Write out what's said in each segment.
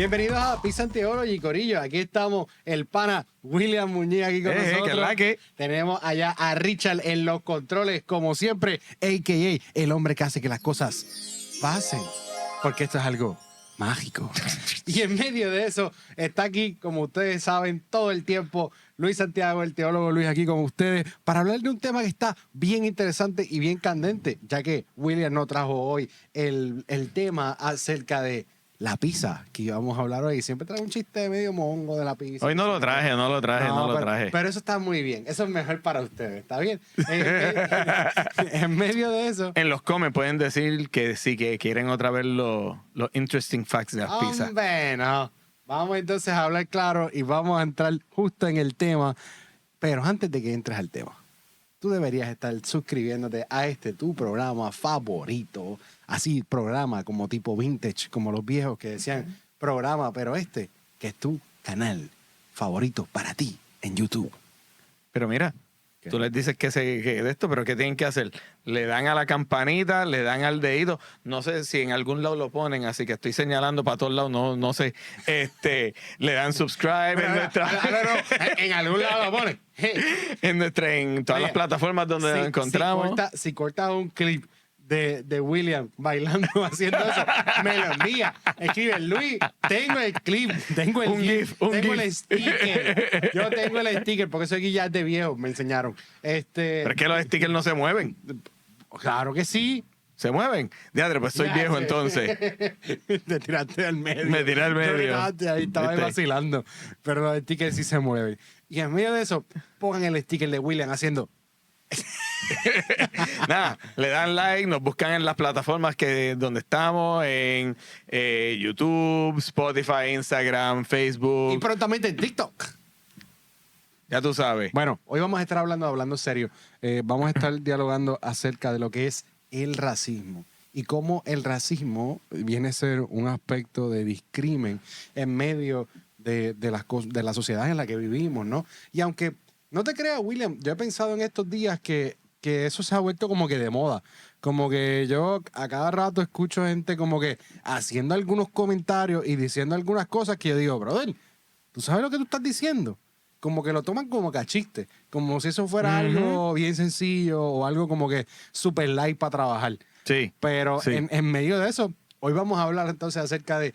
Bienvenidos a Pizza Theology, corillo. Aquí estamos, el pana William Muñiz aquí con nosotros. Tenemos allá a Richard en los controles, como siempre, a.k.a. el hombre que hace que las cosas pasen, porque esto es algo mágico. Y en medio de eso está aquí, como ustedes saben, todo el tiempo Luis Santiago, el teólogo Luis, aquí con ustedes para hablar de un tema que está bien interesante y bien candente, ya que William nos trajo hoy el tema acerca de la pizza que íbamos a hablar hoy. Siempre trae un chiste medio mongo de la pizza. Hoy no lo traje. Pero eso está muy bien. Eso es mejor para ustedes. ¿Está bien? En medio de eso... En los comments pueden decir que sí, que quieren otra vez los interesting facts de las pizzas. Hombre, no. Vamos entonces a hablar claro y vamos a entrar justo en el tema. Pero antes de que entres al tema, tú deberías estar suscribiéndote a tu programa favorito. Así, programa como tipo vintage, como los viejos que decían programa, pero que es tu canal favorito para ti en YouTube. Pero mira, tú les dices que de esto, pero ¿qué tienen que hacer? Le dan a la campanita, le dan al dedito. No sé si en algún lado lo ponen, así que estoy señalando para todos lados, no sé. Le dan subscribe en algún lado lo ponen. en todas las plataformas donde nos encontramos. Si cortas un clip de William bailando haciendo eso, me lo envía. Escribe, Luis, tengo el clip, tengo el GIF, tengo el sticker. Yo tengo el sticker, porque eso aquí ya es de viejo, me enseñaron. Pero es que los stickers no se mueven. Claro que sí. ¿Se mueven? Diadre, pues soy viejo entonces. Te tiraste al medio. Me tiré al medio. Ahí estaba vacilando. Pero los stickers sí se mueven. Y en medio de eso, pongan el sticker de William haciendo... Nada, le dan like, nos buscan en las plataformas donde estamos, en YouTube, Spotify, Instagram, Facebook. Y prontamente en TikTok. Ya tú sabes. Bueno, hoy vamos a estar hablando serio. Vamos a estar dialogando acerca de lo que es el racismo y cómo el racismo viene a ser un aspecto de discrimen en medio de la sociedad en la que vivimos, ¿no? Y aunque no te creas, William, yo he pensado en estos días que eso se ha vuelto como que de moda. Como que yo a cada rato escucho gente como que haciendo algunos comentarios y diciendo algunas cosas que yo digo, brother, ¿tú sabes lo que tú estás diciendo? Como que lo toman como que a chiste. Como si eso fuera algo bien sencillo o algo como que super light para trabajar. Sí. Pero sí. En medio de eso, hoy vamos a hablar entonces acerca de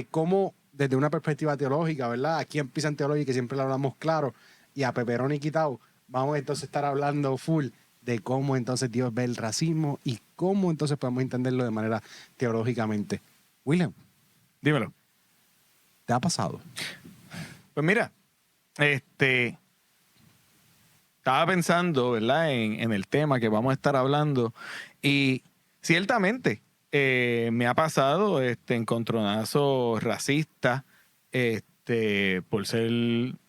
cómo, desde una perspectiva teológica, ¿verdad? Aquí en Pizza Theology, que siempre lo hablamos claro, y a Pepperoni quitado, vamos entonces a estar hablando full de cómo entonces Dios ve el racismo y cómo entonces podemos entenderlo de manera teológicamente. William, dímelo. ¿Te ha pasado? Pues mira, estaba pensando, ¿verdad? En el tema que vamos a estar hablando y ciertamente me ha pasado encontronazo racista, por ser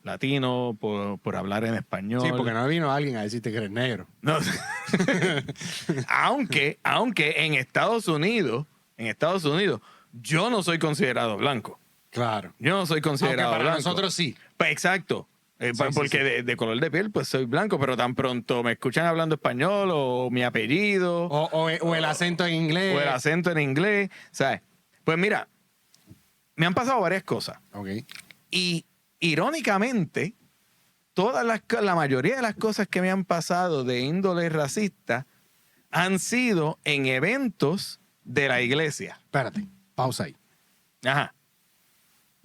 latino, por hablar en español. Sí, porque no vino alguien a decirte que eres negro. No. aunque en Estados Unidos, yo no soy considerado blanco. Claro. Yo no soy considerado para blanco. Nosotros sí. Pues exacto. Porque de color de piel, pues soy blanco, pero tan pronto me escuchan hablando español o mi apellido. O el acento en inglés. O el acento en inglés, ¿sabes? Pues mira, me han pasado varias cosas. Ok. Y irónicamente, la mayoría de las cosas que me han pasado de índole racista han sido en eventos de la iglesia. Espérate, pausa ahí. Ajá.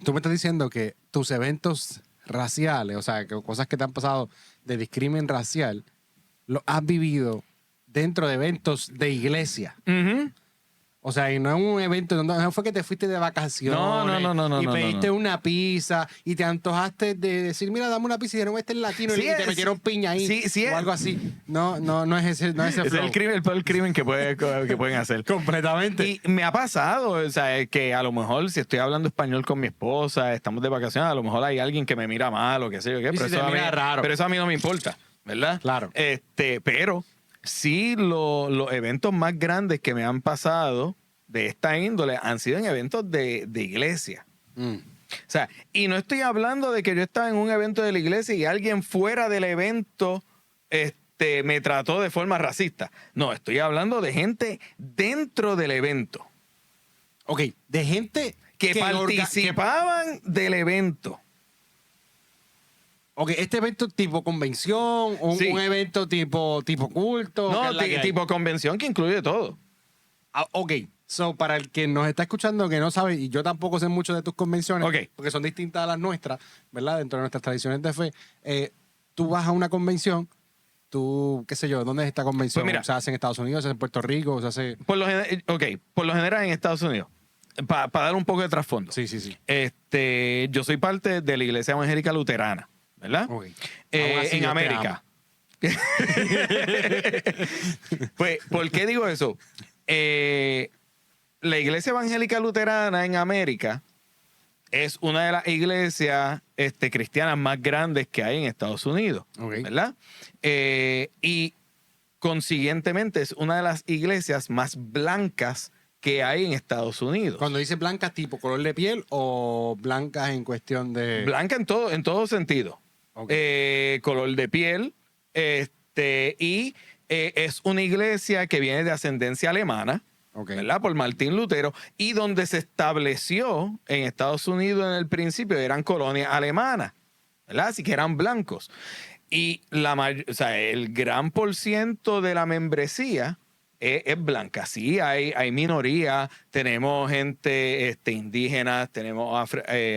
Tú me estás diciendo que tus eventos raciales, o sea, que cosas que te han pasado de discrimen racial, lo has vivido dentro de eventos de iglesia. O sea, y no es un evento donde no fue que te fuiste de vacaciones. No. Y pediste una pizza y te antojaste de decir, mira, dame una pizza y dijeron, este es latino, y te metieron piña ahí. Sí, o algo así. No es ese flow. Es el peor crimen que pueden hacer. Completamente. Y me ha pasado, o sea, que a lo mejor si estoy hablando español con mi esposa, estamos de vacaciones, a lo mejor hay alguien que me mira mal o qué sé yo qué, pero eso a mí no me importa, ¿verdad? Claro. Pero sí, los eventos más grandes que me han pasado de esta índole han sido en eventos de iglesia. O sea, y no estoy hablando de que yo estaba en un evento de la iglesia y alguien fuera del evento me trató de forma racista. No, estoy hablando de gente dentro del evento. Ok, de gente que participaban del evento. Ok, este evento tipo convención, Sí. un evento tipo culto. No, ¿qué es la que hay? tipo convención que incluye todo. Ok, so para el que nos está escuchando que no sabe, y yo tampoco sé mucho de tus convenciones, Ok. porque son distintas a las nuestras, ¿verdad? Dentro de nuestras tradiciones de fe, tú vas a una convención, tú, qué sé yo, ¿dónde es esta convención? Pues mira. ¿Se hace en Estados Unidos, se hace en Puerto Rico, se hace...? Por lo general en Estados Unidos. Para dar un poco de trasfondo. Sí, sí, sí. Yo soy parte de la Iglesia Evangélica Luterana, ¿verdad? Ok. Aún así En Dios te América. Pues, ¿por qué digo eso? La Iglesia Evangélica Luterana en América es una de las iglesias cristianas más grandes que hay en Estados Unidos, Ok. ¿verdad? Y consiguientemente es una de las iglesias más blancas que hay en Estados Unidos. Cuando dice blancas, tipo color de piel o blancas en cuestión de... Blanca en todo sentido. Ok. Color de piel. Es una iglesia que viene de ascendencia alemana, Ok. ¿verdad? Por Martín Lutero, y donde se estableció en Estados Unidos en el principio eran colonias alemanas, ¿verdad? Así que eran blancos. Y el gran por ciento de la membresía es blanca. Sí, hay minoría, tenemos gente indígena, tenemos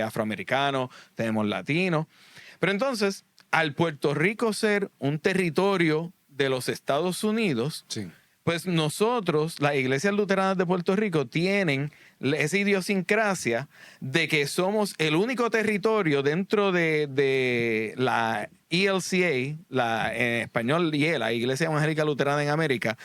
afroamericanos, tenemos latinos. Pero entonces, al Puerto Rico ser un territorio de los Estados Unidos, Sí. pues nosotros, las iglesias luteranas de Puerto Rico, tienen esa idiosincrasia de que somos el único territorio dentro de la ELCA, en español IE, la Iglesia Evangélica Luterana en América,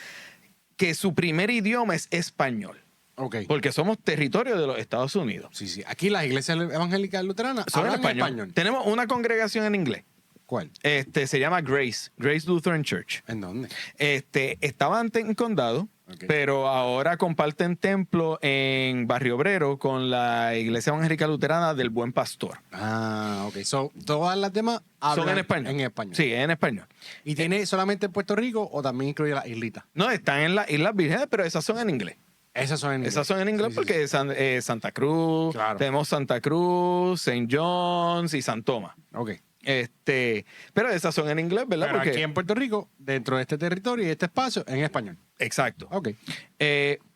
que su primer idioma es español, Ok. porque somos territorio de los Estados Unidos. Sí, sí. Aquí las iglesias evangélicas luteranas Son en hablan español. Tenemos una congregación en inglés. ¿Cuál? Se llama Grace Lutheran Church. ¿En dónde? Estaba antes en Condado, Ok. pero ahora comparten templo en Barrio Obrero con la Iglesia Evangélica Luterana del Buen Pastor. Ah, ok. So, todas las demás hablan Son en español. En español. Sí, en español. ¿Y tiene solamente en Puerto Rico o también incluye las islitas? No, están en las Islas Vírgenes, pero esas son en inglés. Esas son en inglés. Esas son en inglés Sí, sí, porque Santa Cruz, Claro. tenemos Santa Cruz, St. John's y San Tomás. sí. Ok. Pero esas son en inglés, ¿verdad? Pero Porque, aquí en Puerto Rico, dentro de este territorio y este espacio, en español. exacto. Ok.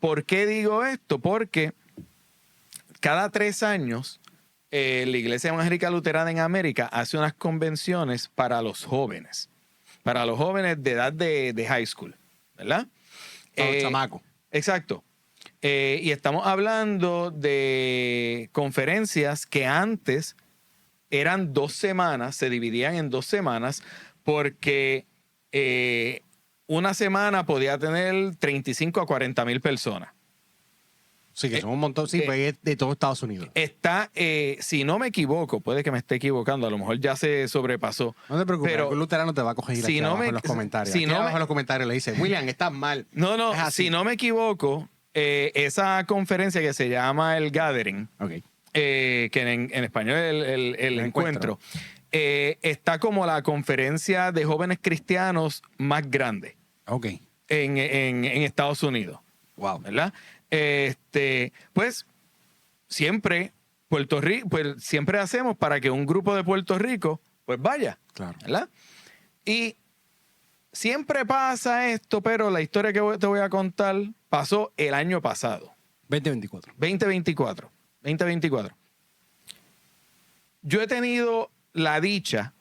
¿Por qué digo esto? Porque cada 3 años la Iglesia Evangélica Luterana en América hace unas convenciones para los jóvenes de edad de high school, ¿verdad? Para los chamacos. Exacto. Y estamos hablando de conferencias que antes eran 2 semanas, se dividían en 2 semanas, porque una semana podía tener 35 a 40 mil personas. Sí, que son un montón. Sí, pues es de todo Estados Unidos. Está, si no me equivoco, puede que me esté equivocando, a lo mejor ya se sobrepasó. No te preocupes, pero algún luterano te va a coger si aquí no abajo me- en los comentarios. si Aquí no abajo me- en los comentarios le dice, William, estás mal. No, Es así. si no me equivoco, esa conferencia que se llama el Gathering, Ok. que en español es el encuentro, está como la conferencia de jóvenes cristianos más grande Ok. en Estados Unidos, Wow. ¿verdad? Pues siempre Puerto Rico, pues siempre hacemos para que un grupo de Puerto Rico pues vaya, Claro. ¿verdad? Y siempre pasa esto, pero la historia que te voy a contar pasó el año pasado. 2024. 2024. Yo he tenido la dicha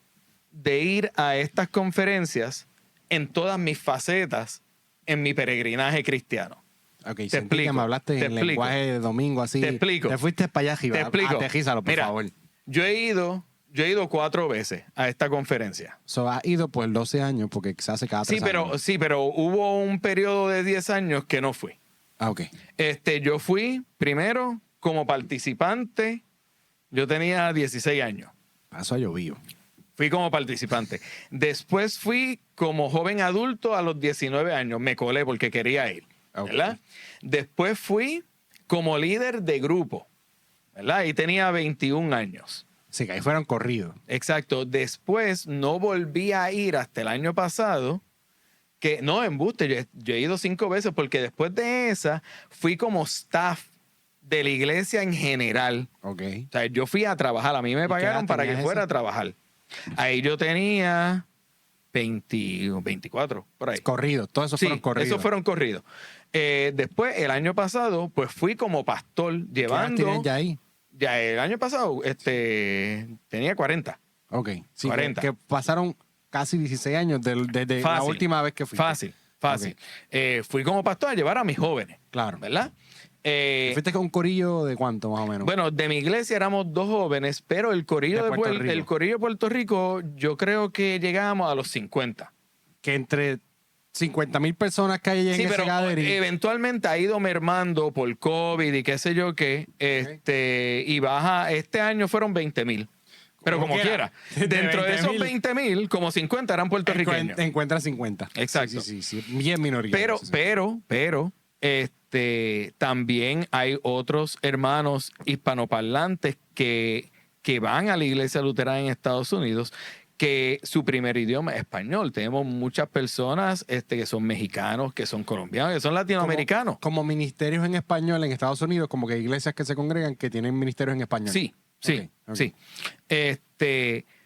de ir a estas conferencias en todas mis facetas en mi peregrinaje cristiano. Ok, Te sentí explico, que me hablaste te en explico. lenguaje de domingo así. Te explico. Te fuiste para allá arriba. Te explico. Aterrízalo, por Mira, favor. Yo he ido 4 veces a esta conferencia. So, has ido por 12 años porque se hace cada 3 años. Sí, pero hubo un periodo de 10 años que no fui. Ah, ok. Yo fui primero como participante. Yo tenía 16 años. Paso a llovido. Fui como participante. Después fui como joven adulto a los 19 años. Me colé porque quería ir. Ok. ¿Verdad? Después fui como líder de grupo. ¿Verdad? Ahí tenía 21 años. Sí, que ahí fueron corridos. Exacto. Después no volví a ir hasta el año pasado. Que no, embuste. Yo he ido 5 veces porque después de esa fui como staff de la iglesia en general. Ok. O sea, yo fui a trabajar, a mí me qué pagaron edad para que tenías fuera eso? a trabajar. Ahí yo tenía 20 o 24, por ahí. Corridos, todos esos Sí, fueron corridos. esos fueron corridos. Después, el año pasado, pues fui como pastor ¿Qué edad llevando... tenías ya ahí? Ya el año pasado tenía 40. Ok. Sí, 40. Que pasaron casi 16 años desde la Fácil. última vez que fui. Fácil. Ok. Fui como pastor a llevar a mis jóvenes. Claro. ¿Verdad? ¿Fuiste con un corillo de cuánto, más o menos? Bueno, de mi iglesia éramos 2 jóvenes, pero el corillo De de, Puerto Rico. el corillo de Puerto Rico, yo creo que llegábamos a los 50. Que entre 50,000 personas que hay en Sí, ese pero gathering. eventualmente ha ido mermando por COVID y qué sé yo qué. Y baja, este año fueron 20,000. Pero como quiera. Dentro de esos 20,000, como 50 eran puertorriqueños. Encuentra 50. Exacto. Sí. Bien minoría. Pero, Sí. pero, también hay otros hermanos hispanoparlantes que van a la iglesia luterana en Estados Unidos, que su primer idioma es español. Tenemos muchas personas que son mexicanos, que son colombianos, que son latinoamericanos. Como ministerios en español en Estados Unidos, como que iglesias que se congregan que tienen ministerios en español. Sí. Ok. Sí.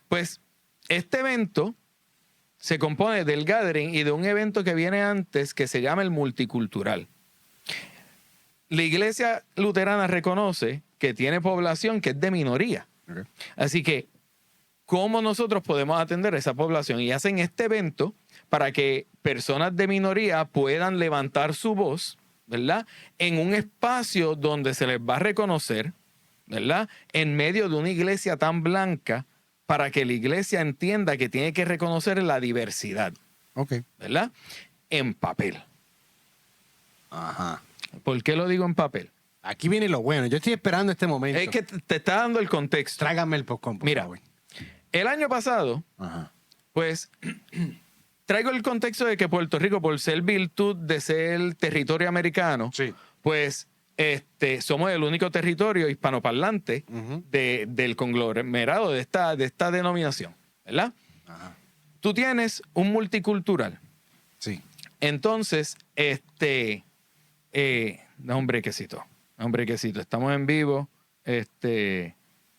Pues este evento se compone del gathering y de un evento que viene antes que se llama el multicultural. La iglesia luterana reconoce que tiene población que es de minoría. Ok. Así que, ¿cómo nosotros podemos atender a esa población? Y hacen este evento para que personas de minoría puedan levantar su voz, ¿verdad? En un espacio donde se les va a reconocer, ¿verdad? En medio de una iglesia tan blanca, para que la iglesia entienda que tiene que reconocer la diversidad, Ok. ¿verdad? En papel. Ajá. ¿Por qué lo digo en papel? Aquí viene lo bueno. Yo estoy esperando este momento. Es que te está dando el contexto. Trágame el popcorn, por Mira, favor. el año pasado, Ajá. pues, traigo el contexto de que Puerto Rico, por ser virtud de ser territorio americano, Sí. pues somos el único territorio hispanoparlante Ujú. del conglomerado de esta denominación, ¿verdad? Ajá. Tú tienes un multicultural. Sí. Entonces, hombre, quesito. Estamos en vivo,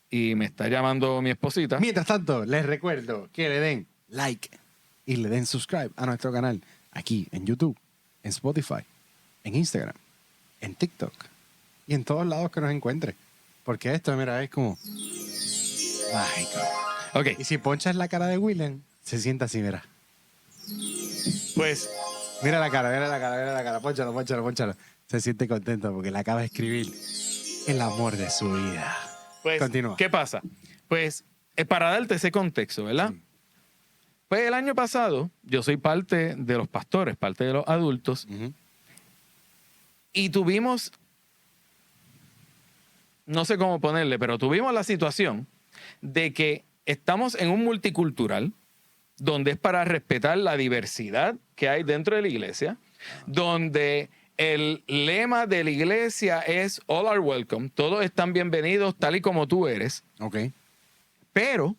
y me está llamando mi esposita. Mientras tanto, les recuerdo que le den like y le den subscribe a nuestro canal aquí en YouTube, en Spotify, en Instagram, en TikTok y en todos lados que nos encuentre. Porque esto, mira, es como mágico. Ok, Y si ponchas la cara de William, se sienta así, mira. pues, Mira la cara, mira la cara, mira la cara. Pónchalo. Se siente contento porque le acaba de escribir el amor de su vida. pues, Continúa. ¿qué pasa? Pues, para darte ese contexto, ¿verdad? Sí. Pues el año pasado, yo soy parte de los pastores, parte de los adultos, Ujú. y tuvimos, no sé cómo ponerle, pero tuvimos la situación de que estamos en un multicultural donde es para respetar la diversidad que hay dentro de la iglesia, donde el lema de la iglesia es all are welcome, todos están bienvenidos tal y como tú eres, Ok. pero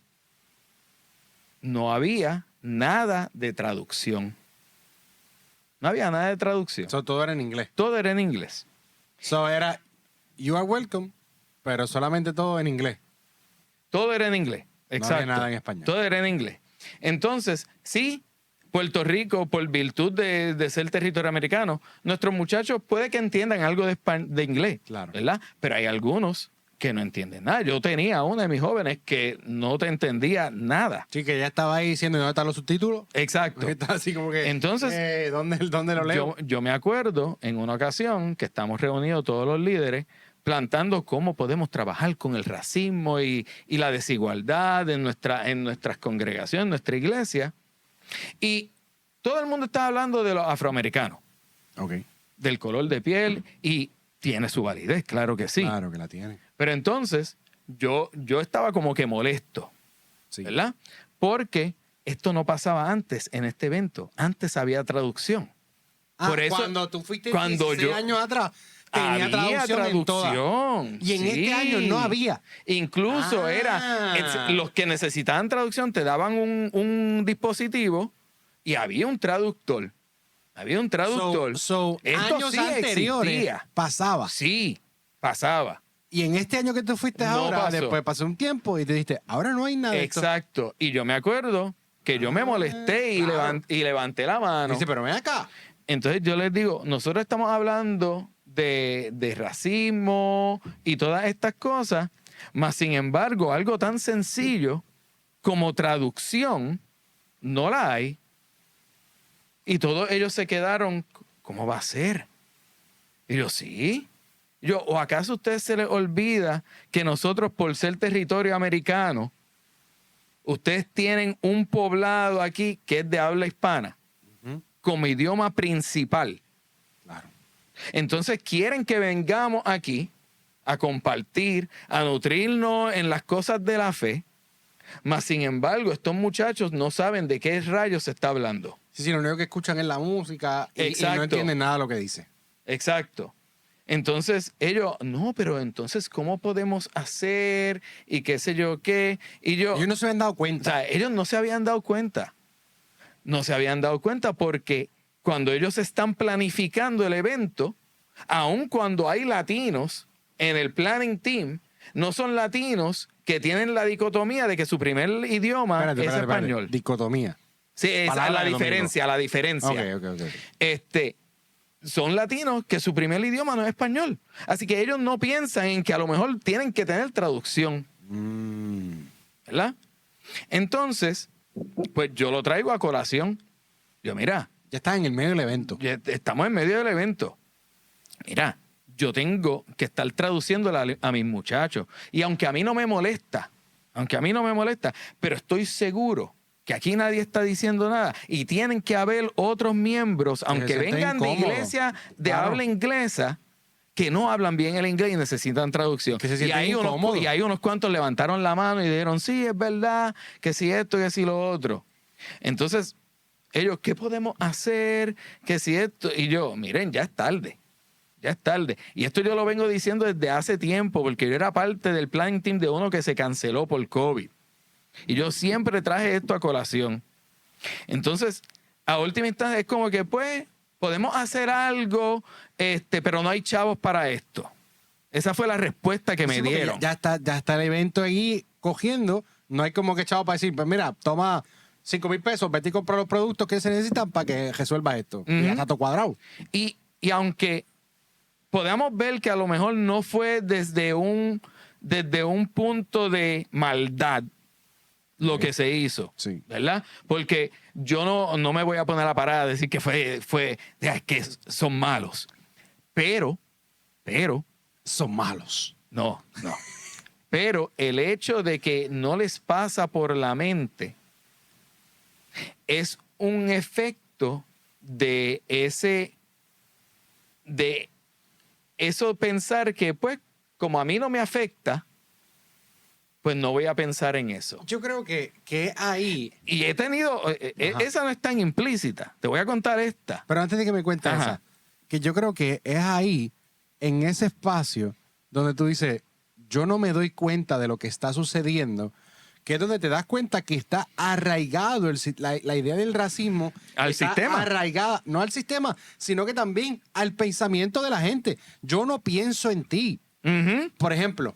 no había nada de traducción. No había nada de traducción. So, todo era en inglés. Todo era en inglés. So, era you are welcome, pero solamente todo en inglés. Todo era en inglés. No Exacto. había nada en español. Todo era en inglés. Entonces, sí, Puerto Rico, por virtud de ser territorio americano, nuestros muchachos puede que entiendan algo de inglés, Claro. ¿verdad? Pero hay algunos que no entienden nada. Yo tenía una de mis jóvenes que no te entendía nada. Sí, que ya estaba ahí diciendo dónde están los subtítulos. Exacto. Estaba así como que. Entonces, ¿dónde lo leo? Yo me acuerdo en una ocasión que estamos reunidos todos los líderes plantando cómo podemos trabajar con el racismo y la desigualdad en nuestras congregaciones, en nuestra iglesia. Y todo el mundo estaba hablando de los afroamericanos, Ok. del color de piel, y tiene su validez, claro que sí. Claro que la tiene. Pero entonces yo estaba como que molesto, Sí. ¿verdad? Porque esto no pasaba antes en este evento. Antes había traducción. Ah, Por eso, cuando tú fuiste cuando 16 yo- años atrás, tenía había traducción en todas. traducción. Y en sí. este año no había. Incluso los que necesitaban traducción te daban un dispositivo y había un traductor. Había un traductor. So, Esto años sí anteriores existía. pasaba. Sí. Pasaba. Y en este año que tú fuiste No ahora, pasó. después pasó un tiempo y te dijiste, ahora no hay nada de esto. Exacto. Y yo me acuerdo que yo me molesté y, claro. y levanté la mano. Dice, pero ven acá. Entonces yo les digo, nosotros estamos hablando de racismo y todas estas cosas, mas sin embargo, algo tan sencillo como traducción, no la hay. Y todos ellos se quedaron, ¿cómo va a ser? Y yo, sí. Yo, ¿o acaso a ustedes se les olvida que nosotros, por ser territorio americano, ustedes tienen un poblado aquí que es de habla hispana como idioma principal? Claro. Entonces quieren que vengamos aquí a compartir, a nutrirnos en las cosas de la fe, mas sin embargo estos muchachos no saben de qué rayos se está hablando. Sí, lo único que escuchan es la música y Exacto. no entienden nada de lo que dice. Exacto. Entonces ellos, no, pero entonces ¿cómo podemos hacer? Y qué sé yo qué. Y yo, Ellos no se habían dado o cuenta. sea, ellos no se habían dado cuenta. No se habían dado cuenta porque cuando ellos están planificando el evento, aun cuando hay latinos en el planning team, no son latinos que tienen la dicotomía de que su primer idioma Espérate, es espérate. español. Dicotomía. Sí, esa es Palabra la del diferencia, la diferencia. Ok. Son latinos que su primer idioma no es español. Así que ellos no piensan en que a lo mejor tienen que tener traducción, ¿verdad? Entonces, pues yo lo traigo a colación. Yo, mira, Ya estás en el medio del evento. ya estamos en medio del evento. Mira, yo tengo que estar traduciendo a mis muchachos. Y aunque a mí no me molesta, pero estoy seguro que aquí nadie está diciendo nada y tienen que haber otros miembros, aunque sienten vengan de incómodos. iglesia de Claro. habla inglesa, que no hablan bien el inglés y necesitan traducción. Que se Y sienten incómodos. y hay unos cuantos levantaron la mano y dijeron, sí, es verdad, que si esto, que si lo otro. Entonces, ellos, ¿qué podemos hacer? Que si esto. Y yo, miren, ya es tarde. Ya es tarde. Y esto yo lo vengo diciendo desde hace tiempo, porque yo era parte del planning team de uno que se canceló por COVID. Y yo siempre traje esto a colación. Entonces, a última instancia es como que, pues, podemos hacer algo, pero no hay chavos para esto. Esa fue la respuesta que me Sí, porque dieron. ya está el evento ahí cogiendo. No hay como que chavo para decir, pues mira, toma 5,000 pesos, vete y compra los productos que se necesitan para que resuelva esto. Y ya está todo cuadrado. Y aunque podamos ver que a lo mejor no fue desde un punto de maldad lo que se hizo, Sí. ¿verdad? Porque yo no me voy a poner a parar a decir que fue es que son malos. Pero, Son malos. no. Pero el hecho de que no les pasa por la mente es un efecto de eso pensar que, pues, como a mí no me afecta, pues no voy a pensar en eso. Yo creo que ahí. Y he tenido, esa no es tan implícita. Te voy a contar esta. Pero antes de que me cuentes Ajá. esa, que yo creo que es ahí, en ese espacio, donde tú dices, yo no me doy cuenta de lo que está sucediendo, que es donde te das cuenta que está arraigado la idea del racismo. Al está sistema. Arraigada, no al sistema, sino que también al pensamiento de la gente. Yo no pienso en ti. Ujú. Por ejemplo,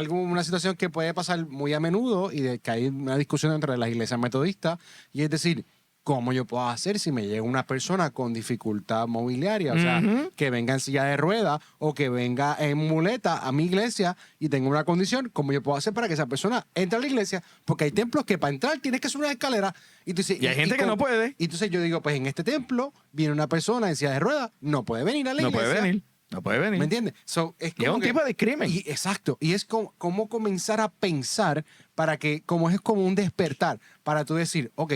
una situación que puede pasar muy a menudo y de que hay una discusión entre las iglesias metodistas, y es decir, ¿cómo yo puedo hacer si me llega una persona con dificultad mobiliaria? O sea, que venga en silla de ruedas o que venga en muleta a mi iglesia y tenga una condición, ¿cómo yo puedo hacer para que esa persona entre a la iglesia? Porque hay templos que para entrar tienes que subir una escalera. Y, tú dices, Y hay gente que no puede. Y entonces yo digo, pues en este templo viene una persona en silla de ruedas, no puede venir a la No iglesia. puede venir. No puede venir. ¿Me entiendes? So, Y es como un que- tipo de crimen. Exacto. Y es como comenzar a pensar para que, como es como un despertar, para tú decir, ok,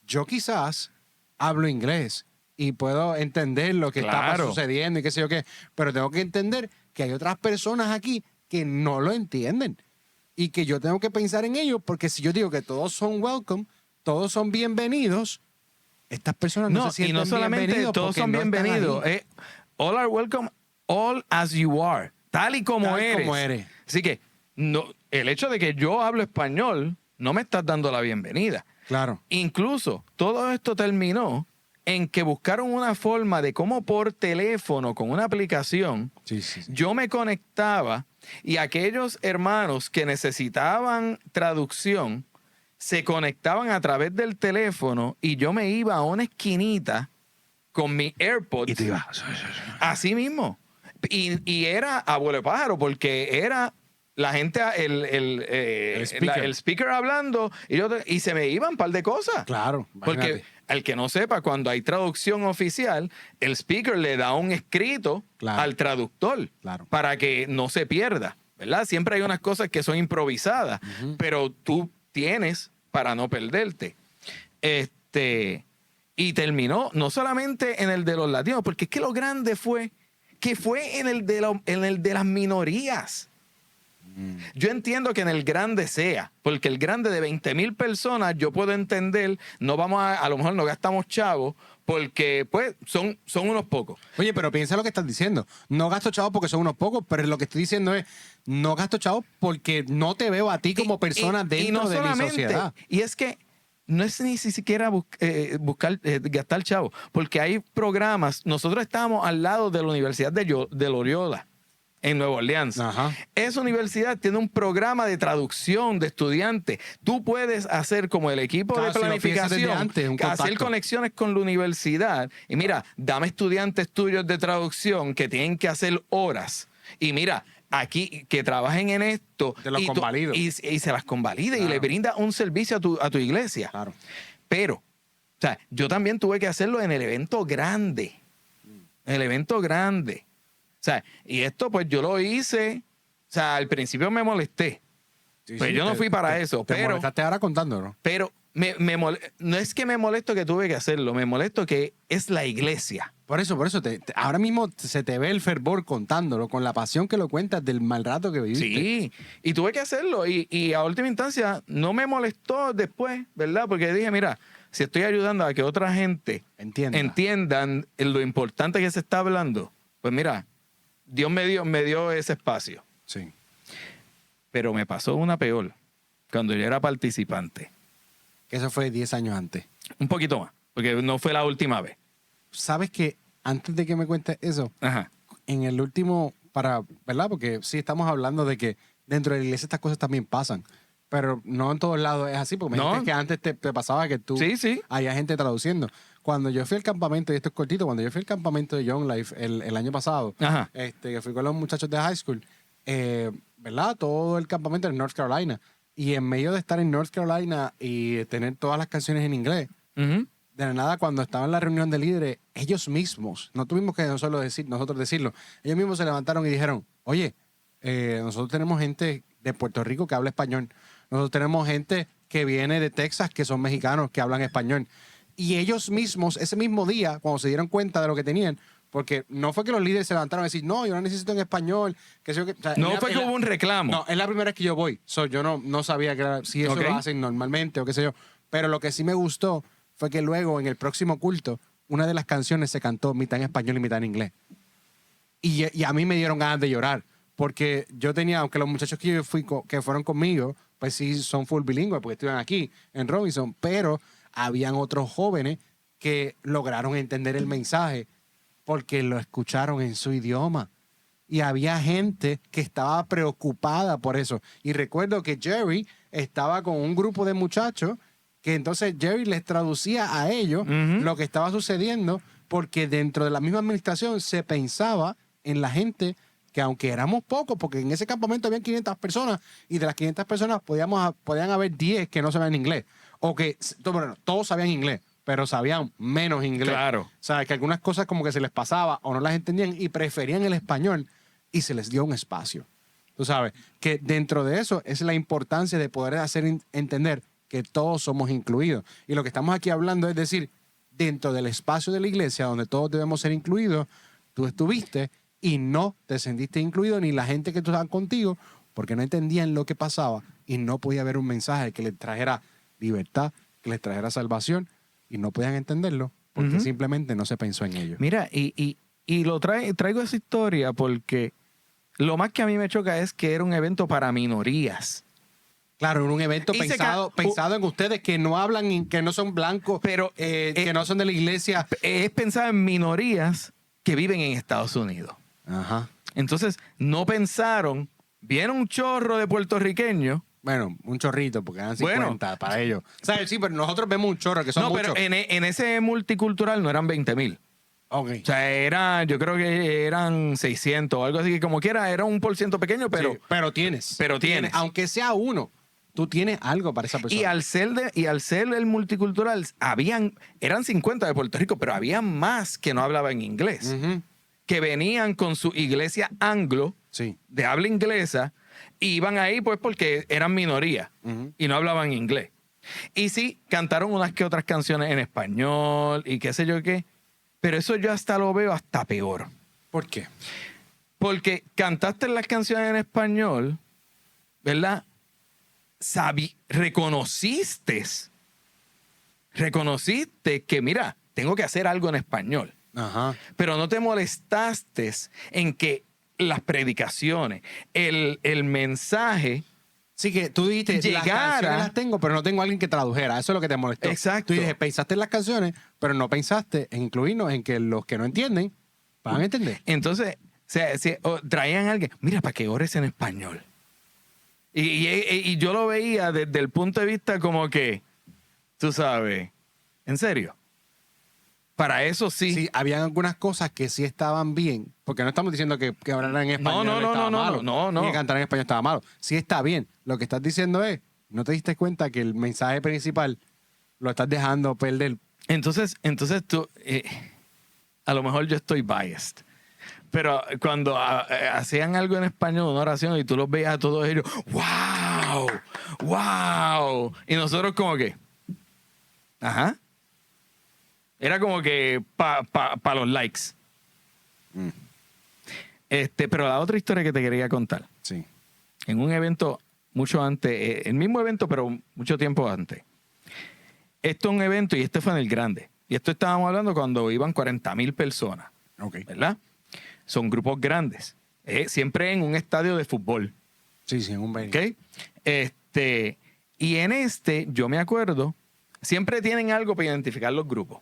yo quizás hablo inglés y puedo entender lo que está Claro. sucediendo y qué sé yo qué, pero tengo que entender que hay otras personas aquí que no lo entienden y que yo tengo que pensar en ellos, porque si yo digo que todos son welcome, todos son bienvenidos, estas personas no, No, se sienten y no solamente bienvenidos todos porque son no están bienvenidos. ahí. All are welcome, all as you are. Tal y como Tal eres. como eres. Así que el hecho de que yo hablo español no me estás dando la bienvenida. Claro. Incluso todo esto terminó en que buscaron una forma de cómo por teléfono, con una aplicación, Sí, sí, sí. yo me conectaba y aquellos hermanos que necesitaban traducción se conectaban a través del teléfono y yo me iba a una esquinita con mi AirPods. Y te ibas. Así mismo. Y era abuelo de pájaro porque era la gente, el speaker hablando y se me iban un par de cosas. Claro, Porque imagínate. al que no sepa, cuando hay traducción oficial, el speaker le da un escrito Claro. al traductor Claro. para que no se pierda, ¿verdad? Siempre hay unas cosas que son improvisadas, pero tú tienes para no perderte. Y terminó no solamente en el de los latinos, porque es que lo grande fue que fue en el de las minorías. Yo entiendo que en el grande sea, porque el grande de 20,000 personas, yo puedo entender, no vamos a lo mejor no gastamos chavos, porque pues son unos pocos. Oye, pero piensa lo que estás diciendo. No gasto chavos porque son unos pocos, pero lo que estoy diciendo es, no gasto chavos porque no te veo a ti como persona dentro de mi sociedad. Y es que no es ni siquiera gastar chavos, porque hay programas. Nosotros estábamos al lado de la Universidad de Loyola, en Nueva Orleans. Ajá. Esa universidad tiene un programa de traducción de estudiantes. Tú puedes hacer como el equipo Claro, de si lo piensas planificación, desde antes, un hacer contacto. conexiones con la universidad. Y mira, dame estudiantes tuyos de traducción que tienen que hacer horas. Y mira, aquí que trabajen en esto. Te los convalido. Y se las convalida y Claro. le brinda un servicio a tu iglesia. Claro. Pero, o sea, yo también tuve que hacerlo en el evento grande. En el evento grande. O sea, y esto pues yo lo hice, o sea, al principio me molesté. Sí, Pues sí, yo no fui para eso, te pero molestaste ahora contándolo. pero no es que me molesto que tuve que hacerlo, me molesto que es la iglesia. Por eso, ahora mismo se te ve el fervor contándolo, con la pasión que lo cuentas del mal rato que viviste. Sí, y tuve que hacerlo. Y a última instancia no me molestó después, ¿verdad? Porque dije, mira, si estoy ayudando a que otra gente entiendan lo importante que se está hablando, pues mira, Dios me dio ese espacio. Sí. Pero me pasó una peor cuando yo era participante. Que eso fue 10 años antes. Un poquito más, porque no fue la última vez. ¿Sabes que antes de que me cuentes eso, Ajá. en el último, ¿verdad? Porque sí estamos hablando de que dentro de la iglesia estas cosas también pasan, pero no en todos lados es así, porque me dijiste que antes te pasaba que tú Sí. había gente traduciendo. Cuando yo fui al campamento, y esto es cortito, cuando yo fui al campamento de Young Life el año pasado, Ajá. que fui con los muchachos de high school, ¿verdad? Todo el campamento en North Carolina. Y en medio de estar en North Carolina y tener todas las canciones en inglés, Ujú. de la nada, cuando estaba en la reunión de líderes, ellos mismos, no tuvimos que nosotros decirlo, ellos mismos se levantaron y dijeron, oye, nosotros tenemos gente de Puerto Rico que habla español, nosotros tenemos gente que viene de Texas que son mexicanos que hablan español. Y ellos mismos, ese mismo día, cuando se dieron cuenta de lo que tenían, porque no fue que los líderes se levantaron a decir, no, yo no necesito en español. O sea, No fue que hubo un reclamo. No, es la primera vez que yo voy. Yo no sabía si eso Ok. lo hacen normalmente o qué sé yo. Pero lo que sí me gustó fue que luego, en el próximo culto, una de las canciones se cantó mitad en español y mitad en inglés. Y a mí me dieron ganas de llorar. Porque yo tenía, aunque los muchachos que yo fui que fueron conmigo, pues sí son full bilingües, porque estuvieron aquí en Robinson, pero habían otros jóvenes que lograron entender el mensaje porque lo escucharon en su idioma. Y había gente que estaba preocupada por eso. Y recuerdo que Jerry estaba con un grupo de muchachos que entonces Jerry les traducía a ellos Ujú. lo que estaba sucediendo porque dentro de la misma administración se pensaba en la gente que aunque éramos pocos, porque en ese campamento habían 500 personas y de las 500 personas podían haber 10 que no sabían inglés. O que, bueno, todos sabían inglés, pero sabían menos inglés. Claro. O sea, que algunas cosas como que se les pasaba o no las entendían y preferían el español y se les dio un espacio. Tú sabes, que dentro de eso es la importancia de poder hacer entender que todos somos incluidos. Y lo que estamos aquí hablando es decir, dentro del espacio de la iglesia donde todos debemos ser incluidos, tú estuviste y no te sentiste incluido ni la gente que tú estabas contigo porque no entendían lo que pasaba y no podía haber un mensaje que les trajera libertad, que les trajera salvación y no podían entenderlo porque Ujú. simplemente no se pensó en ello. Mira, y traigo esa historia porque lo más que a mí me choca es que era un evento para minorías. Claro, en un evento Y se pensado en ustedes que no hablan, que no son blancos, pero que no son de la iglesia. es pensado en minorías que viven en Estados Unidos. Ajá. Entonces, no pensaron, viene un chorro de puertorriqueños. Bueno, un chorrito, porque dan 50 para ellos. ¿Sabes? Sí, pero nosotros vemos un chorro, que son No, muchos. pero en ese multicultural no eran 20,000. Ok. O sea, yo creo que eran 600 o algo así, que como quiera, era un %, pequeño, pero... Sí, pero tienes. Pero tienes. Aunque sea uno, tú tienes algo para esa persona. Y al ser el multicultural, eran 50 de Puerto Rico, pero había más que no hablaban inglés. Ujú. Que venían con su iglesia anglo, Sí. de habla inglesa, y iban ahí pues porque eran minoría Ujú. y no hablaban inglés. Y sí, cantaron unas que otras canciones en español y qué sé yo qué, pero eso yo hasta lo veo hasta peor. ¿Por qué? Porque cantaste las canciones en español, ¿verdad? Reconociste que, mira, tengo que hacer algo en español. Ajá. Pero no te molestaste en que las predicaciones, el mensaje... Sí, que tú dijiste, las Llegara- canciones las tengo, pero no tengo a alguien que tradujera. Eso es lo que te molestó. Exacto. Tú dijiste, pensaste en las canciones, pero no pensaste en incluirnos en que los que no entienden van a entender. Entonces, traían a alguien, mira, para que ores en español. Y yo lo veía desde el punto de vista como que, tú sabes, ¿en serio? Para eso sí. Sí, habían algunas cosas que sí estaban bien, porque no estamos diciendo que hablaran en español No, estaba malo, no. ni que cantar en español estaba malo. Sí está bien. Lo que estás diciendo es, no te diste cuenta que el mensaje principal lo estás dejando perder. Entonces tú, a lo mejor yo estoy biased, pero cuando hacían algo en español, una oración, y tú los veías a todos ellos, ¡wow! ¡Wow! Y nosotros como que, ajá. Era como que para los likes. Mm. Pero la otra historia que te quería contar, Sí. en un evento mucho antes, el mismo evento, pero mucho tiempo antes. Esto es un evento y este fue en el grande. Y esto estábamos hablando cuando iban 40,000 personas, Ok. ¿verdad? Son grupos grandes. Siempre en un estadio de fútbol. Sí, en un venue. ¿Ok? Y en yo me acuerdo, siempre tienen algo para identificar los grupos.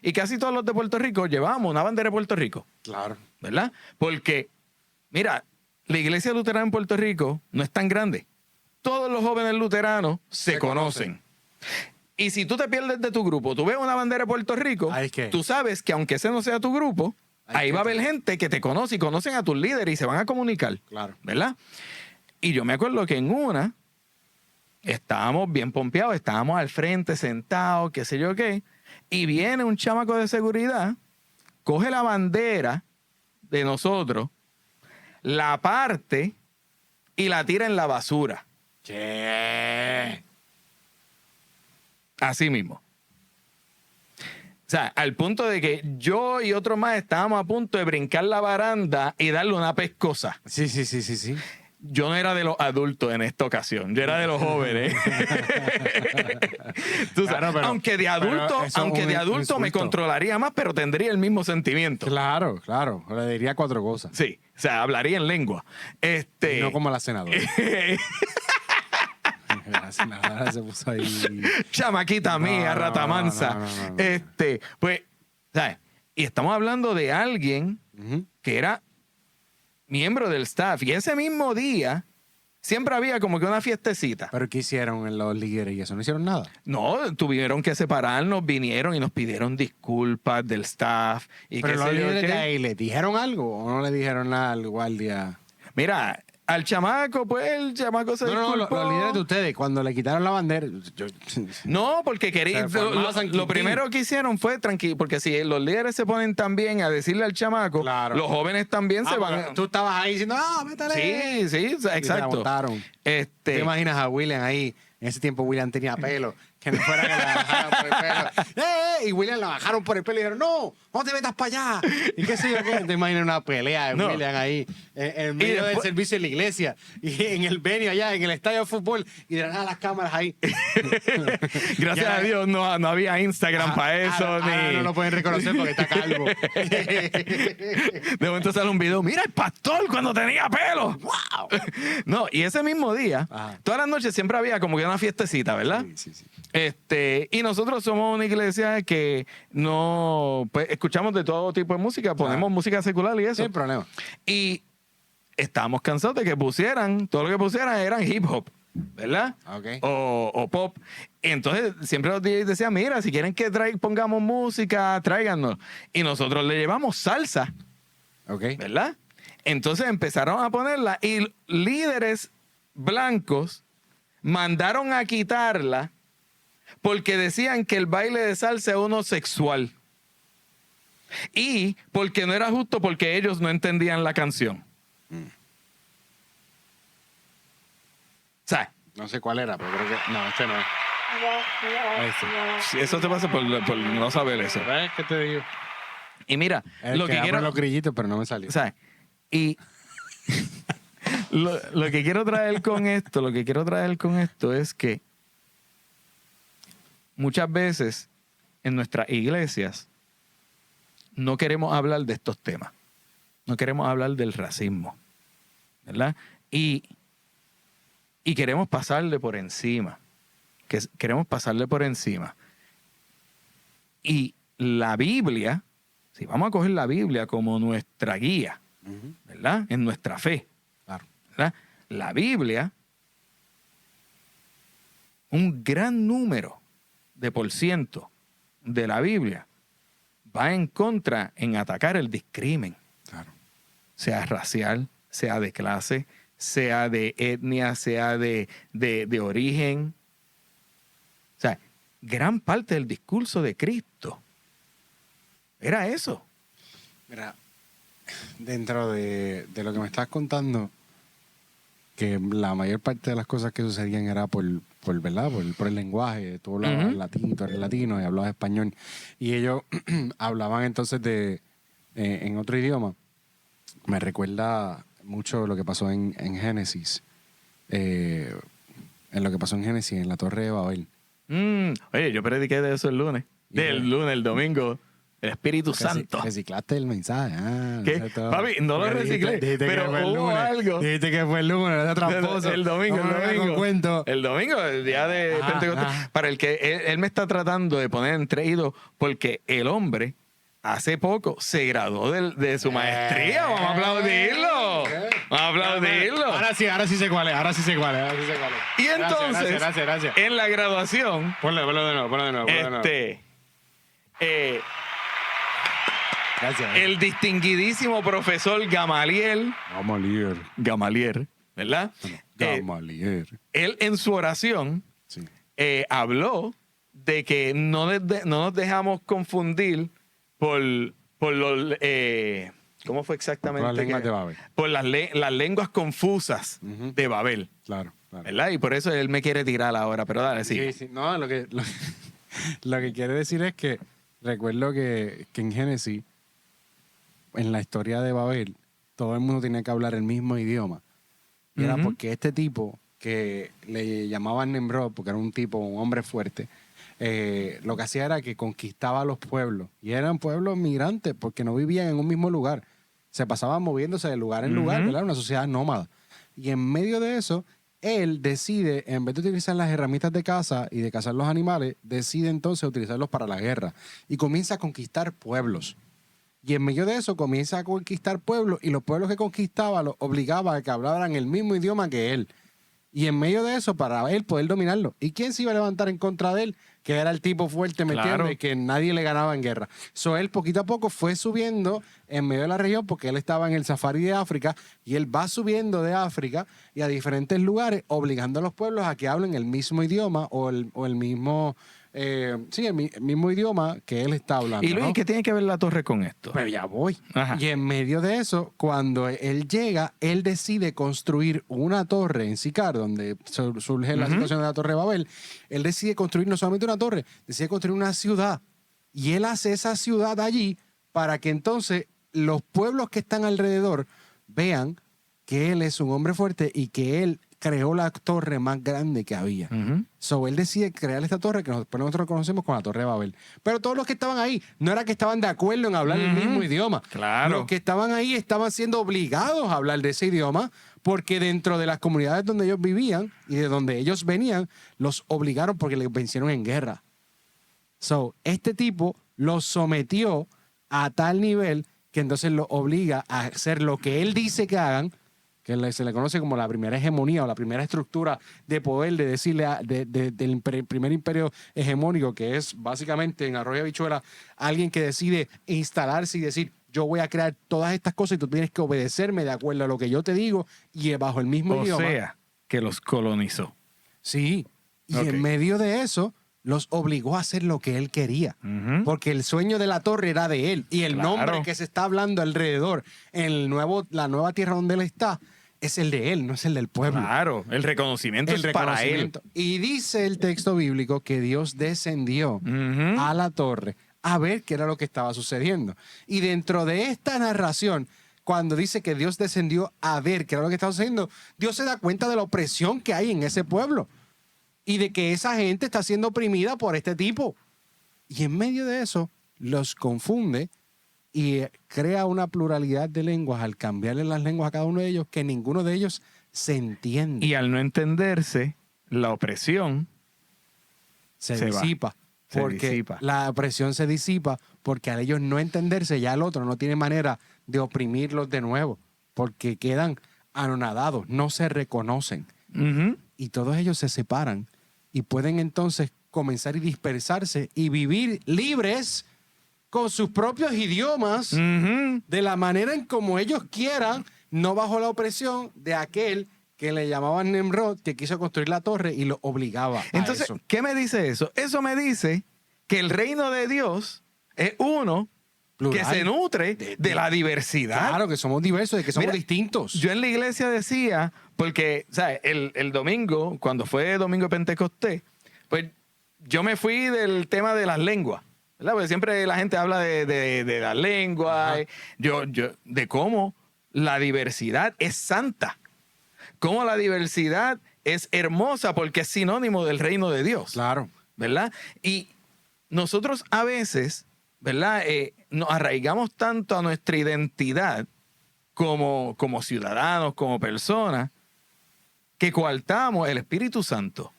Y casi todos los de Puerto Rico llevábamos una bandera de Puerto Rico, Claro. ¿verdad? Porque, mira, la iglesia luterana en Puerto Rico no es tan grande. Todos los jóvenes luteranos se conocen. Y si tú te pierdes de tu grupo, tú ves una bandera de Puerto Rico, Ahí es que- tú sabes que aunque ese no sea tu grupo, ahí va a haber gente que te conoce y conocen a tus líderes y se van a comunicar. Claro. ¿Verdad? Y yo me acuerdo que en una estábamos bien pompeados, estábamos al frente, sentados, qué sé yo qué, y viene un chamaco de seguridad, coge la bandera de nosotros, la parte y la tira en la basura. ¿Qué? Así mismo. O sea, al punto de que yo y otros más estábamos a punto de brincar la baranda y darle una pescosa. Sí. Yo no era de los adultos en esta ocasión, yo era de los jóvenes. Tú sabes, Claro, pero- aunque de adulto, pero eso es un me insulto. controlaría más, pero tendría el mismo sentimiento. Claro. Le diría 4 cosas. Sí, o sea, hablaría en lengua. Y no como la senadora. La senadora se puso ahí. Chamaquita mía, No, rata mansa. no. Pues, ¿sabes? Y estamos hablando de alguien Ujú. que era miembro del staff. Y ese mismo día siempre había como que una fiestecita. ¿Pero qué hicieron en los líderes y eso? ¿No hicieron nada? No, tuvieron que separarnos, vinieron y nos pidieron disculpas del staff. Y ¿Pero qué los sé yo líderes qué. de ahí le dijeron algo o no le dijeron nada al guardia? Mira, al chamaco, pues el chamaco se No, disculpó. los líderes de ustedes, cuando le quitaron la bandera, No, porque querían. O sea, fue más San Lo Quintín. primero que hicieron fue tranquilo, porque si los líderes se ponen también a decirle al chamaco, Claro. los jóvenes también se van a. Tú estabas ahí diciendo, métale. Sí, Y te la exacto. botaron. ¿Te imaginas a William ahí? En ese tiempo William tenía pelo. Que no fuera que la bajaran por el pelo. Y William la bajaron por el pelo y dijeron, no te metas para allá. Y qué sé yo qué. Te imaginas una pelea de No. William ahí, en medio del servicio en la iglesia, y en el venue allá, en el estadio de fútbol, y de nada las cámaras ahí. Gracias Ya. a Dios no había Instagram para eso. Ahora ni... no lo pueden reconocer porque está calvo. De momento sale un video, mira el pastor cuando tenía pelo. ¡Wow! No, y ese mismo día, Ajá. todas las noches siempre había como que una fiestecita, ¿verdad? Sí. Y nosotros somos una iglesia que no, pues, escuchamos de todo tipo de música, ponemos música secular y eso. Sin problema. Y estábamos cansados de que pusieran, todo lo que pusieran eran hip hop, ¿verdad? Ok. O pop. Y entonces siempre los DJs decían, mira, si quieren que pongamos música, tráiganos. Y nosotros le llevamos salsa, Ok. ¿verdad? Entonces empezaron a ponerla y líderes blancos mandaron a quitarla porque decían que el baile de salsa es uno sexual. Y porque no era justo porque ellos no entendían la canción. ¿Sabes? No sé cuál era, pero creo que... No, este no es. Si eso te pasa por no saber eso. ¿Ves qué te digo? Y mira, lo que quiero... los grillitos, pero no me salió. ¿Sabes? Y lo que quiero traer con esto, es que muchas veces en nuestras iglesias no queremos hablar de estos temas. No queremos hablar del racismo, ¿verdad? Y queremos pasarle por encima. Queremos pasarle por encima. Y la Biblia, si vamos a coger la Biblia como nuestra guía, ¿verdad? En nuestra fe. Claro. ¿Verdad? La Biblia, un gran número de por ciento de la Biblia va en contra, en atacar el discrimen. Claro. Sea racial, sea de clase, sea de etnia, sea de origen. O sea, gran parte del discurso de Cristo era eso. Mira, dentro de lo que me estás contando, que la mayor parte de las cosas que sucedían era ¿verdad? Por el lenguaje. Tú hablabas latín, tú eres latino y hablabas español. Y ellos hablaban entonces en otro idioma. Me recuerda mucho lo que pasó en Génesis. En lo que pasó en Génesis, en la Torre de Babel. Oye, yo prediqué de eso el lunes. El domingo. El Espíritu Santo. Reciclaste el mensaje. ¿Qué? No sé todo. Papi, no lo reciclé, Dijiste pero que fue el hubo lunes. algo. Dijiste que fue el lunes, era tramposo. El domingo. Cuento. El domingo, el día de Pentecostés. Para el que él me está tratando de poner entre idos, porque el hombre hace poco se graduó de su maestría. Vamos a aplaudirlo. Vamos a aplaudirlo. Ahora sí sé cuál es. Y entonces, Gracias. en la graduación, Ponlo de nuevo. Gracias. el distinguidísimo profesor Gamaliel, ¿verdad? Gamaliel. Él en su oración Sí. habló de que no nos dejamos confundir por los... ¿cómo fue exactamente? Por las lenguas de Babel. Por las lenguas confusas de Babel, Claro. ¿verdad? Y por eso él me quiere tirar ahora, pero dale, sí. Sí. No, lo que quiere decir es que recuerdo que en Génesis, en la historia de Babel, todo el mundo tenía que hablar el mismo idioma. Y era porque este tipo, que le llamaban Nimrod, porque era un hombre fuerte, lo que hacía era que conquistaba a los pueblos. Y eran pueblos migrantes, porque no vivían en un mismo lugar. Se pasaban moviéndose de lugar en lugar, ¿verdad? Una sociedad nómada. Y en medio de eso, él decide, en vez de utilizar las herramientas de caza y de cazar los animales, decide entonces utilizarlos para la guerra. Y comienza a conquistar pueblos. Y en medio de eso comienza a conquistar pueblos, y los pueblos que conquistaba los obligaba a que hablaran el mismo idioma que él. Y en medio de eso, para él poder dominarlo. ¿Y quién se iba a levantar en contra de él? Que era el tipo fuerte, ¿me entiendes? Que nadie le ganaba en guerra. So, él poquito a poco fue subiendo en medio de la región, porque él estaba en el safari de África, y él va subiendo de África y a diferentes lugares, obligando a los pueblos a que hablen el mismo idioma o el mismo sí, el mismo idioma que él está hablando. Y Luis, ¿no? ¿qué tiene que ver la torre con esto? Pero ya voy. Ajá. Y en medio de eso, cuando él llega, él decide construir una torre en Sicar, donde surge la situación de la Torre de Babel. Él decide construir no solamente una torre, decide construir una ciudad. Y él hace esa ciudad allí para que entonces los pueblos que están alrededor vean que él es un hombre fuerte y que él creó la torre más grande que había. So, él decide crear esta torre que nosotros conocemos como la Torre de Babel. Pero todos los que estaban ahí no era que estaban de acuerdo en hablar el mismo idioma. Claro. Los que estaban ahí estaban siendo obligados a hablar de ese idioma porque dentro de las comunidades donde ellos vivían y de donde ellos venían, los obligaron porque les vencieron en guerra. So, este tipo los sometió a tal nivel que entonces los obliga a hacer lo que él dice que hagan, que se le conoce como la primera hegemonía o la primera estructura de poder de decirle del primer imperio hegemónico, que es básicamente en Arroyo Habichuela alguien que decide instalarse y decir, yo voy a crear todas estas cosas y tú tienes que obedecerme de acuerdo a lo que yo te digo y bajo el mismo idioma. O sea, que los colonizó. Sí, y Ok. en medio de eso los obligó a hacer lo que él quería. Porque el sueño de la torre era de él. Y el Claro. nombre que se está hablando alrededor en la nueva tierra donde él está es el de él, no es el del pueblo. Claro, el reconocimiento El es para él. reconocimiento. Y dice el texto bíblico que Dios descendió a la torre a ver qué era lo que estaba sucediendo. Y dentro de esta narración, cuando dice que Dios descendió a ver qué era lo que estaba sucediendo, Dios se da cuenta de la opresión que hay en ese pueblo y de que esa gente está siendo oprimida por este tipo. Y en medio de eso los confunde y crea una pluralidad de lenguas al cambiarle las lenguas a cada uno de ellos que ninguno de ellos se entiende. Y al no entenderse, la opresión se va. disipa. Se Porque disipa. la opresión se disipa porque al ellos no entenderse, ya el otro no tiene manera de oprimirlos de nuevo, porque quedan anonadados, no se reconocen. Y todos ellos se separan y pueden entonces comenzar y dispersarse y vivir libres con sus propios idiomas de la manera en como ellos quieran, no bajo la opresión de aquel que le llamaban Nimrod, que quiso construir la torre y lo obligaba a Entonces, eso. ¿qué me dice eso? Eso me dice que el reino de Dios es uno Plural. que se nutre de la diversidad. Claro, que somos diversos, de que somos Mira, distintos. Yo en la iglesia decía, porque, ¿sabes? El domingo, cuando fue domingo de Pentecostés, pues yo me fui del tema de las lenguas, ¿verdad? Porque siempre la gente habla de las lenguas, yo, de cómo la diversidad es santa, cómo la diversidad es hermosa porque es sinónimo del reino de Dios. Claro. ¿Verdad? Y nosotros a veces, ¿verdad? Nos arraigamos tanto a nuestra identidad como ciudadanos, como personas, que coartamos el Espíritu Santo.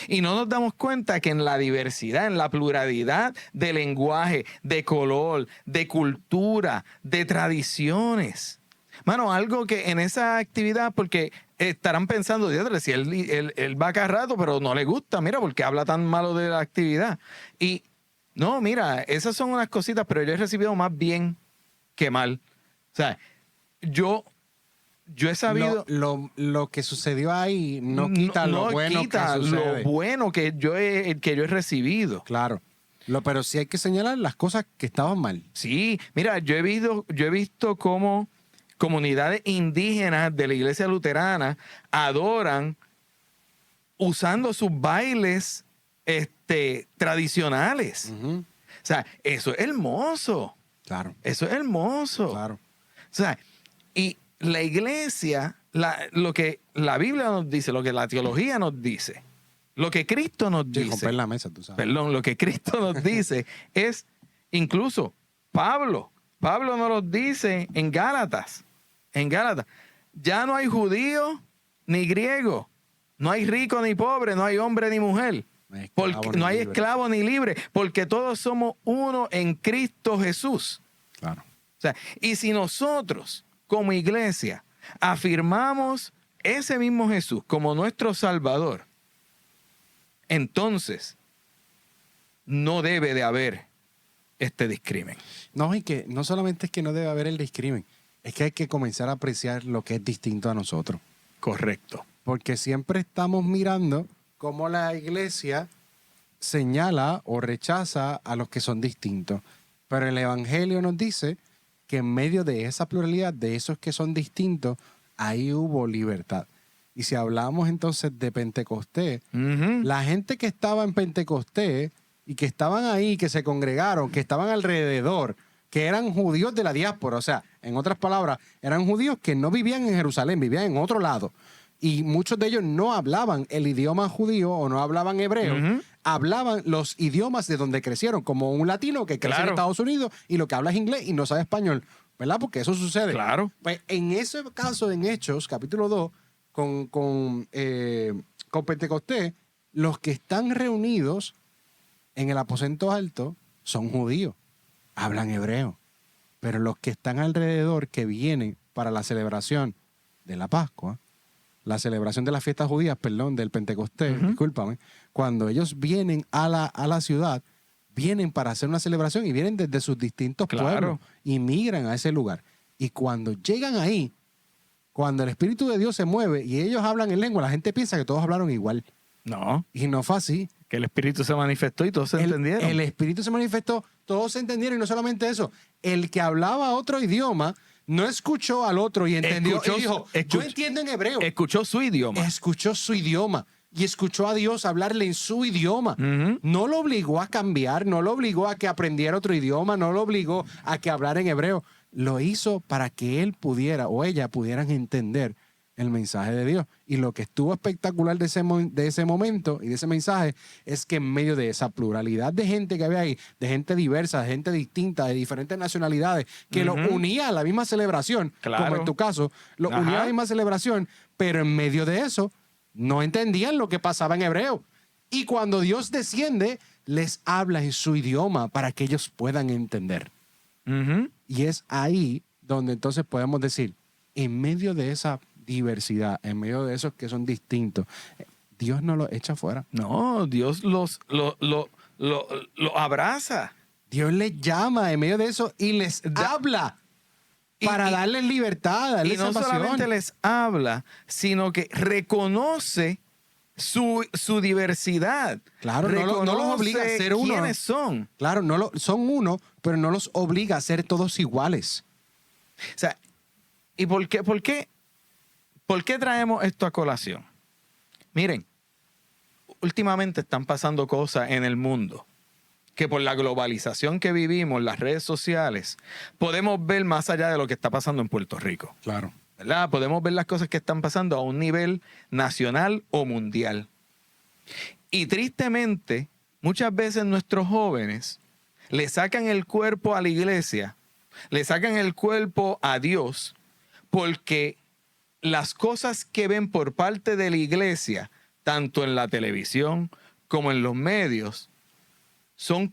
Y no nos damos cuenta que en la diversidad, en la pluralidad de lenguaje, de color, de cultura, de tradiciones. Mano, algo que en esa actividad, porque estarán pensando, diadre, si él va cada rato, pero no le gusta, mira, porque habla tan malo de la actividad. Y no, mira, esas son unas cositas, pero yo he recibido más bien que mal. O sea, yo he sabido... Lo que sucedió ahí no quita lo bueno quita que sucede. lo bueno que yo he recibido. Claro. Pero sí hay que señalar las cosas que estaban mal. Sí, mira, yo he visto cómo comunidades indígenas de la iglesia luterana adoran usando sus bailes tradicionales. Ujú. O sea, eso es hermoso. Claro. Eso es hermoso. Claro. O sea, y la iglesia, lo que la Biblia nos dice, lo que la teología nos dice, lo que Cristo nos Sí, dice, romper la mesa, tú sabes. perdón, lo que Cristo nos dice es, incluso Pablo nos lo dice en Gálatas, ya no hay judío ni griego, no hay rico ni pobre, no hay hombre ni mujer, no hay esclavo ni libre, porque todos somos uno en Cristo Jesús. Claro. O sea, y si nosotros como iglesia afirmamos ese mismo Jesús como nuestro Salvador, entonces no debe de haber este discrimen. No, y que no solamente es que no debe haber el discrimen, es que hay que comenzar a apreciar lo que es distinto a nosotros. Correcto. Porque siempre estamos mirando cómo la iglesia señala o rechaza a los que son distintos. Pero el Evangelio nos dice que en medio de esa pluralidad, de esos que son distintos, ahí hubo libertad. Y si hablamos entonces de Pentecostés, la gente que estaba en Pentecostés y que estaban ahí, que se congregaron, que estaban alrededor, que eran judíos de la diáspora, o sea, en otras palabras, eran judíos que no vivían en Jerusalén, vivían en otro lado. Y muchos de ellos no hablaban el idioma judío o no hablaban hebreo, hablaban los idiomas de donde crecieron, como un latino que crece en Estados Unidos y lo que habla es inglés y no sabe español, ¿verdad? Porque eso sucede. Claro. Pues en ese caso, en Hechos, capítulo 2, con Pentecostés, los que están reunidos en el aposento alto son judíos, hablan hebreo, pero los que están alrededor, que vienen para la celebración de la Pascua, la celebración de las fiestas judías, perdón, del Pentecostés, discúlpame, cuando ellos vienen a la ciudad, vienen para hacer una celebración y vienen desde sus distintos pueblos y migran a ese lugar. Y cuando llegan ahí, cuando el Espíritu de Dios se mueve y ellos hablan en lengua, la gente piensa que todos hablaron igual. No. Y no fue así. Que el Espíritu se manifestó y todos se entendieron. El Espíritu se manifestó, todos se entendieron y no solamente eso. El que hablaba otro idioma no escuchó al otro y entendió y dijo, yo entiendo en hebreo. Escuchó su idioma. Escuchó su idioma y escuchó a Dios hablarle en su idioma. No lo obligó a cambiar, no lo obligó a que aprendiera otro idioma, no lo obligó a que hablara en hebreo. Lo hizo para que él pudiera o ella pudieran entender el mensaje de Dios. Y lo que estuvo espectacular de ese momento y de ese mensaje es que en medio de esa pluralidad de gente que había ahí, de gente diversa, de gente distinta, de diferentes nacionalidades, que los unía a la misma celebración, como en tu caso, los unía a la misma celebración, pero en medio de eso no entendían lo que pasaba en hebreo. Y cuando Dios desciende, les habla en su idioma para que ellos puedan entender. Y es ahí donde entonces podemos decir, en medio de esa diversidad, en medio de esos que son distintos, Dios no los echa fuera. No, Dios los abraza. Dios les llama en medio de eso y les habla para darles libertad, darles salvación. Y no solamente les habla, sino que reconoce su diversidad. Claro, no los obliga a ser uno. ¿Quiénes son? Claro, son uno, pero no los obliga a ser todos iguales. O sea, ¿y por qué traemos esto a colación? Miren, últimamente están pasando cosas en el mundo que por la globalización que vivimos, las redes sociales, podemos ver más allá de lo que está pasando en Puerto Rico. Claro. ¿Verdad? Podemos ver las cosas que están pasando a un nivel nacional o mundial. Y tristemente, muchas veces nuestros jóvenes le sacan el cuerpo a la iglesia, le sacan el cuerpo a Dios, porque las cosas que ven por parte de la iglesia, tanto en la televisión como en los medios, son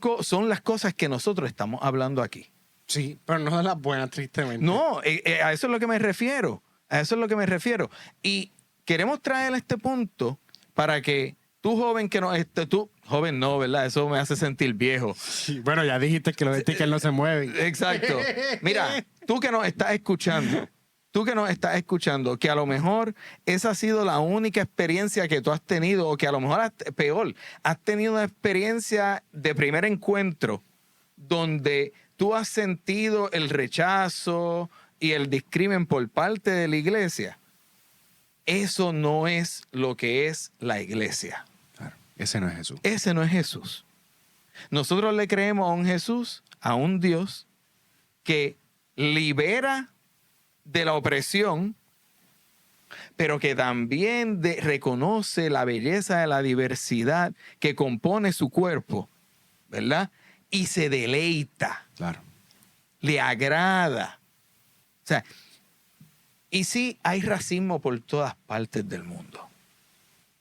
las cosas que nosotros estamos hablando aquí. Sí, pero no de las buenas, tristemente. No, a eso es lo que me refiero. A eso es lo que me refiero. Y queremos traer este punto para que tú, joven, joven no, ¿verdad? Eso me hace sentir viejo. Sí, bueno, ya dijiste que los stickers no se mueven. Exacto. Mira, tú que nos estás escuchando, que a lo mejor esa ha sido la única experiencia que tú has tenido, o que a lo mejor, peor, has tenido una experiencia de primer encuentro donde tú has sentido el rechazo y el discrimen por parte de la iglesia. Eso no es lo que es la iglesia. Claro, ese no es Jesús. Ese no es Jesús. Nosotros le creemos a un Jesús, a un Dios que libera de la opresión, pero que también reconoce la belleza de la diversidad que compone su cuerpo, ¿verdad? Y se deleita. Claro. Le agrada. O sea, y sí, hay racismo por todas partes del mundo.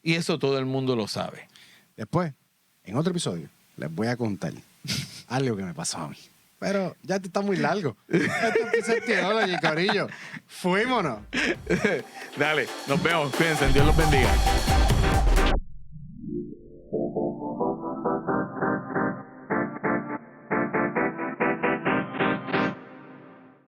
Y eso todo el mundo lo sabe. Después, en otro episodio, les voy a contar algo que me pasó a mí. Pero ya está muy largo. Esto es Theology, corillo. Fuímonos. Dale, nos vemos. Cuídense. Dios los bendiga.